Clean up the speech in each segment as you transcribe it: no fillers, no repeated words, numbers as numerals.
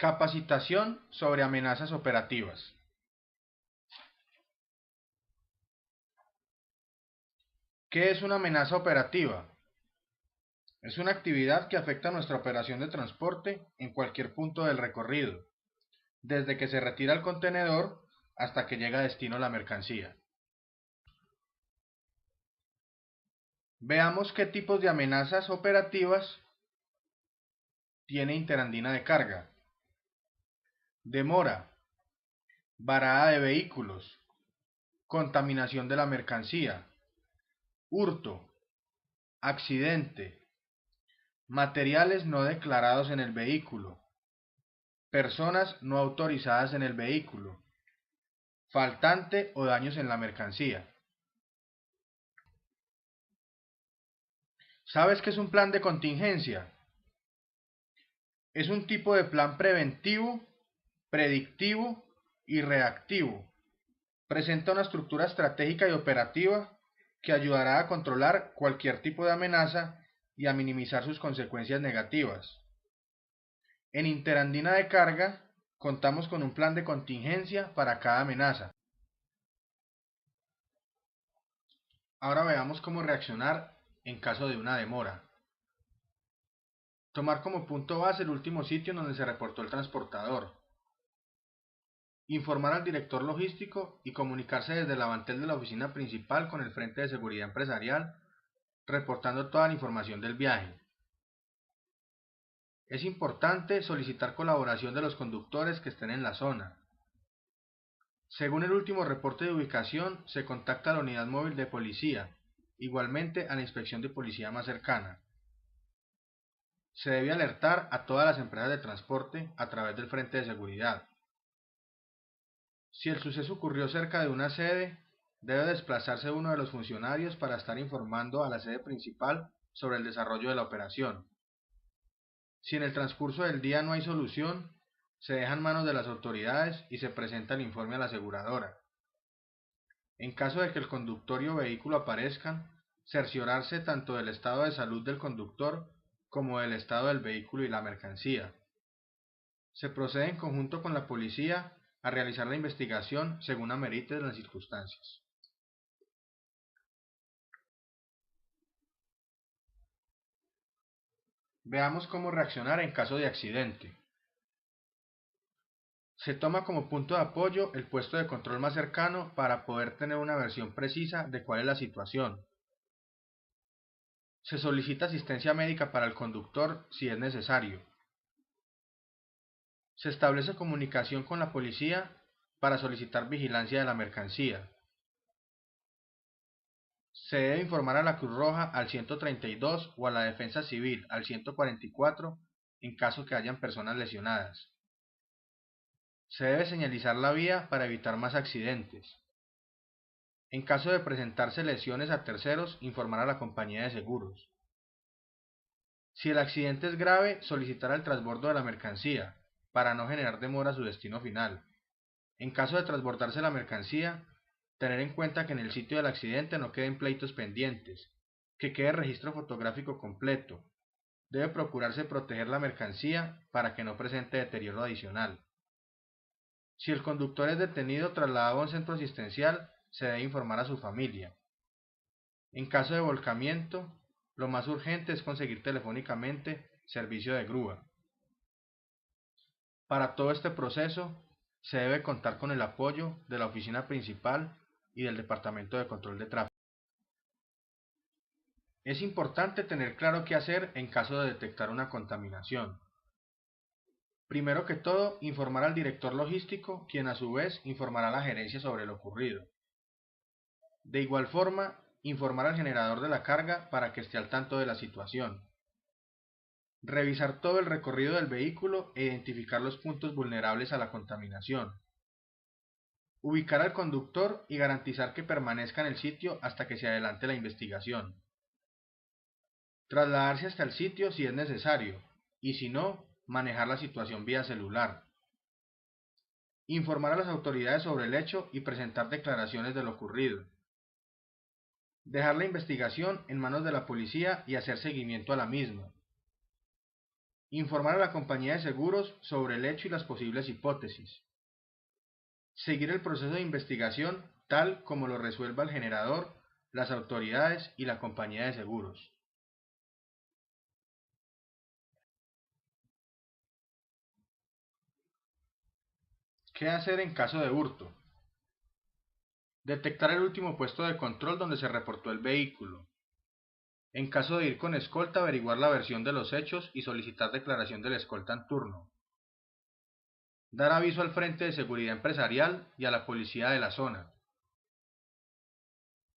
Capacitación sobre amenazas operativas. ¿Qué es una amenaza operativa? Es una actividad que afecta nuestra operación de transporte en cualquier punto del recorrido, desde que se retira el contenedor hasta que llega a destino la mercancía. Veamos qué tipos de amenazas operativas tiene Interandina de Carga. Demora, varada de vehículos, contaminación de la mercancía, hurto, accidente, materiales no declarados en el vehículo, personas no autorizadas en el vehículo, faltante o daños en la mercancía. ¿Sabes qué es un plan de contingencia? Es un tipo de plan preventivo, predictivo y reactivo. Presenta una estructura estratégica y operativa que ayudará a controlar cualquier tipo de amenaza y a minimizar sus consecuencias negativas. En Interandina de Carga contamos con un plan de contingencia para cada amenaza. Ahora veamos cómo reaccionar en caso de una demora. Tomar como punto base el último sitio en donde se reportó el transportador. Informar al director logístico y comunicarse desde el avantel de la oficina principal con el Frente de Seguridad Empresarial, reportando toda la información del viaje. Es importante solicitar colaboración de los conductores que estén en la zona. Según el último reporte de ubicación, se contacta a la unidad móvil de policía, igualmente a la inspección de policía más cercana. Se debe alertar a todas las empresas de transporte a través del Frente de Seguridad. Si el suceso ocurrió cerca de una sede, debe desplazarse uno de los funcionarios para estar informando a la sede principal sobre el desarrollo de la operación. Si en el transcurso del día no hay solución, se deja en manos de las autoridades y se presenta el informe a la aseguradora. En caso de que el conductor y o vehículo aparezcan, cerciorarse tanto del estado de salud del conductor como del estado del vehículo y la mercancía. Se procede en conjunto con la policía a realizar la investigación según amerite las circunstancias. Veamos cómo reaccionar en caso de accidente. Se toma como punto de apoyo el puesto de control más cercano para poder tener una versión precisa de cuál es la situación. Se solicita asistencia médica para el conductor si es necesario. Se establece comunicación con la policía para solicitar vigilancia de la mercancía. Se debe informar a la Cruz Roja al 132 o a la Defensa Civil al 144 en caso que hayan personas lesionadas. Se debe señalizar la vía para evitar más accidentes. En caso de presentarse lesiones a terceros, informar a la compañía de seguros. Si el accidente es grave, solicitar el transbordo de la mercancía, para no generar demora a su destino final. En caso de transbordarse la mercancía, tener en cuenta que en el sitio del accidente no queden pleitos pendientes, que quede registro fotográfico completo. Debe procurarse proteger la mercancía para que no presente deterioro adicional. Si el conductor es detenido trasladado a un centro asistencial, se debe informar a su familia. En caso de volcamiento, lo más urgente es conseguir telefónicamente servicio de grúa. Para todo este proceso, se debe contar con el apoyo de la oficina principal y del Departamento de Control de Tráfico. Es importante tener claro qué hacer en caso de detectar una contaminación. Primero que todo, informar al director logístico, quien a su vez informará a la gerencia sobre lo ocurrido. De igual forma, informar al generador de la carga para que esté al tanto de la situación. Revisar todo el recorrido del vehículo e identificar los puntos vulnerables a la contaminación. Ubicar al conductor y garantizar que permanezca en el sitio hasta que se adelante la investigación. Trasladarse hasta el sitio si es necesario, y si no, manejar la situación vía celular. Informar a las autoridades sobre el hecho y presentar declaraciones de lo ocurrido. Dejar la investigación en manos de la policía y hacer seguimiento a la misma. Informar a la compañía de seguros sobre el hecho y las posibles hipótesis. Seguir el proceso de investigación tal como lo resuelva el generador, las autoridades y la compañía de seguros. ¿Qué hacer en caso de hurto? Detectar el último puesto de control donde se reportó el vehículo. En caso de ir con escolta, averiguar la versión de los hechos y solicitar declaración del escolta en turno. Dar aviso al Frente de Seguridad Empresarial y a la policía de la zona.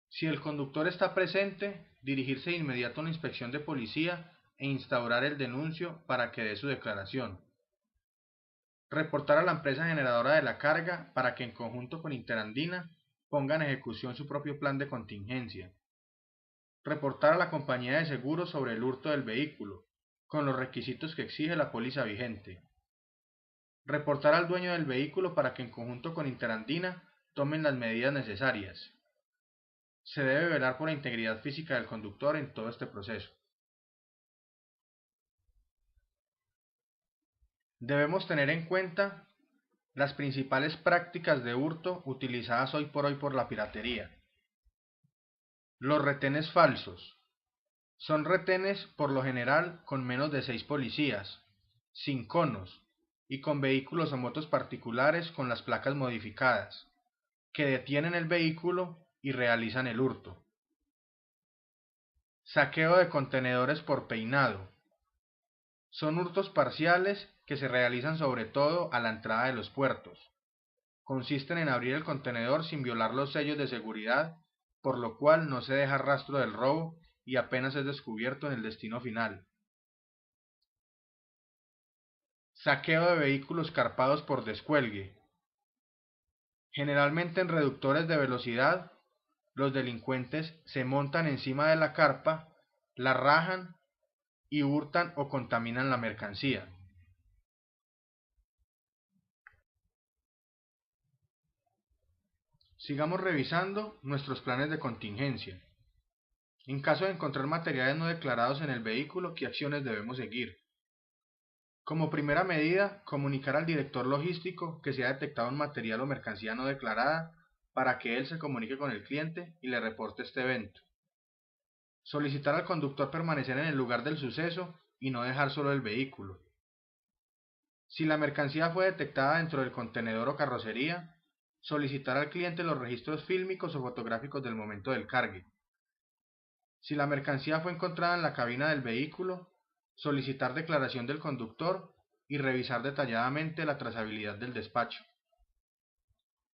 Si el conductor está presente, dirigirse de inmediato a una inspección de policía e instaurar el denuncio para que dé su declaración. Reportar a la empresa generadora de la carga para que en conjunto con Interandina ponga en ejecución su propio plan de contingencia. Reportar a la compañía de seguros sobre el hurto del vehículo, con los requisitos que exige la póliza vigente. Reportar al dueño del vehículo para que en conjunto con Interandina tomen las medidas necesarias. Se debe velar por la integridad física del conductor en todo este proceso. Debemos tener en cuenta las principales prácticas de hurto utilizadas hoy por hoy por la piratería. Los retenes falsos. Son retenes por lo general con menos de 6 policías, sin conos y con vehículos o motos particulares con las placas modificadas, que detienen el vehículo y realizan el hurto. Saqueo de contenedores por peinado. Son hurtos parciales que se realizan sobre todo a la entrada de los puertos. Consisten en abrir el contenedor sin violar los sellos de seguridad, por lo cual no se deja rastro del robo y apenas es descubierto en el destino final. Saqueo de vehículos carpados por descuelgue. Generalmente en reductores de velocidad, los delincuentes se montan encima de la carpa, la rajan y hurtan o contaminan la mercancía. Sigamos revisando nuestros planes de contingencia. En caso de encontrar materiales no declarados en el vehículo, ¿qué acciones debemos seguir? Como primera medida, comunicar al director logístico que se ha detectado un material o mercancía no declarada para que él se comunique con el cliente y le reporte este evento. Solicitar al conductor permanecer en el lugar del suceso y no dejar solo el vehículo. Si la mercancía fue detectada dentro del contenedor o carrocería, solicitar al cliente los registros fílmicos o fotográficos del momento del cargue. Si la mercancía fue encontrada en la cabina del vehículo, solicitar declaración del conductor y revisar detalladamente la trazabilidad del despacho.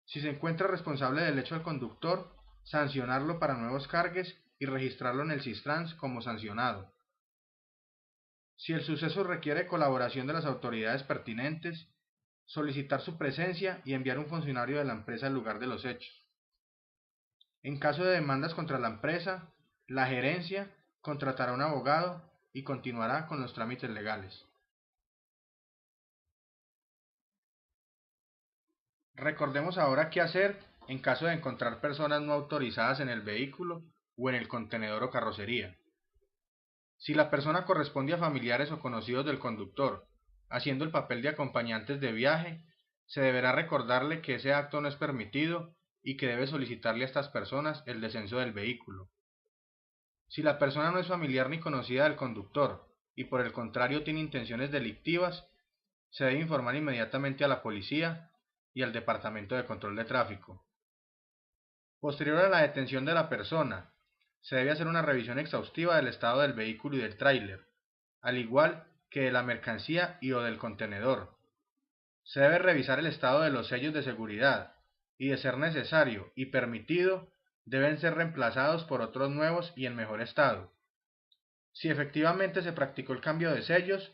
Si se encuentra responsable del hecho al conductor, sancionarlo para nuevos cargues y registrarlo en el SISTRANS como sancionado. Si el suceso requiere colaboración de las autoridades pertinentes, solicitar su presencia y enviar un funcionario de la empresa al lugar de los hechos. En caso de demandas contra la empresa, la gerencia contratará un abogado y continuará con los trámites legales. Recordemos ahora qué hacer en caso de encontrar personas no autorizadas en el vehículo o en el contenedor o carrocería. Si la persona corresponde a familiares o conocidos del conductor, haciendo el papel de acompañantes de viaje, se deberá recordarle que ese acto no es permitido y que debe solicitarle a estas personas el descenso del vehículo. Si la persona no es familiar ni conocida del conductor y por el contrario tiene intenciones delictivas, se debe informar inmediatamente a la policía y al Departamento de Control de Tráfico. Posterior a la detención de la persona, se debe hacer una revisión exhaustiva del estado del vehículo y del tráiler, al igual que de la mercancía y o del contenedor. Se debe revisar el estado de los sellos de seguridad y, de ser necesario y permitido, deben ser reemplazados por otros nuevos y en mejor estado. Si efectivamente se practicó el cambio de sellos,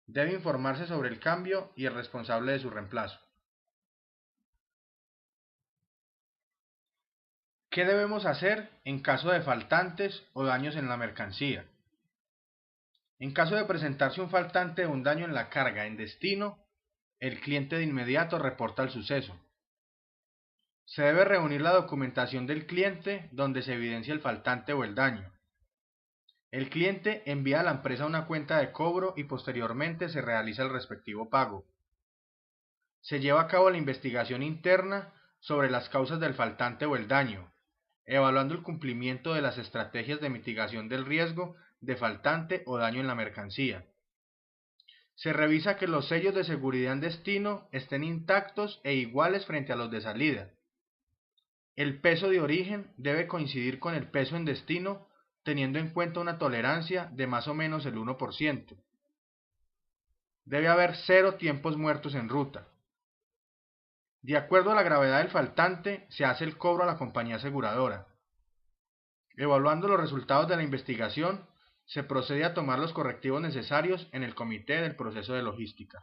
debe informarse sobre el cambio y el responsable de su reemplazo. ¿Qué debemos hacer en caso de faltantes o daños en la mercancía? En caso de presentarse un faltante o un daño en la carga en destino, el cliente de inmediato reporta el suceso. Se debe reunir la documentación del cliente donde se evidencia el faltante o el daño. El cliente envía a la empresa una cuenta de cobro y posteriormente se realiza el respectivo pago. Se lleva a cabo la investigación interna sobre las causas del faltante o el daño, evaluando el cumplimiento de las estrategias de mitigación del riesgo de faltante o daño en la mercancía. Se revisa que los sellos de seguridad en destino estén intactos e iguales frente a los de salida. El peso de origen debe coincidir con el peso en destino, teniendo en cuenta una tolerancia de más o menos el 1%. Debe haber 0 tiempos muertos en ruta. De acuerdo a la gravedad del faltante, se hace el cobro a la compañía aseguradora. Evaluando los resultados de la investigación, se procede a tomar los correctivos necesarios en el comité del proceso de logística.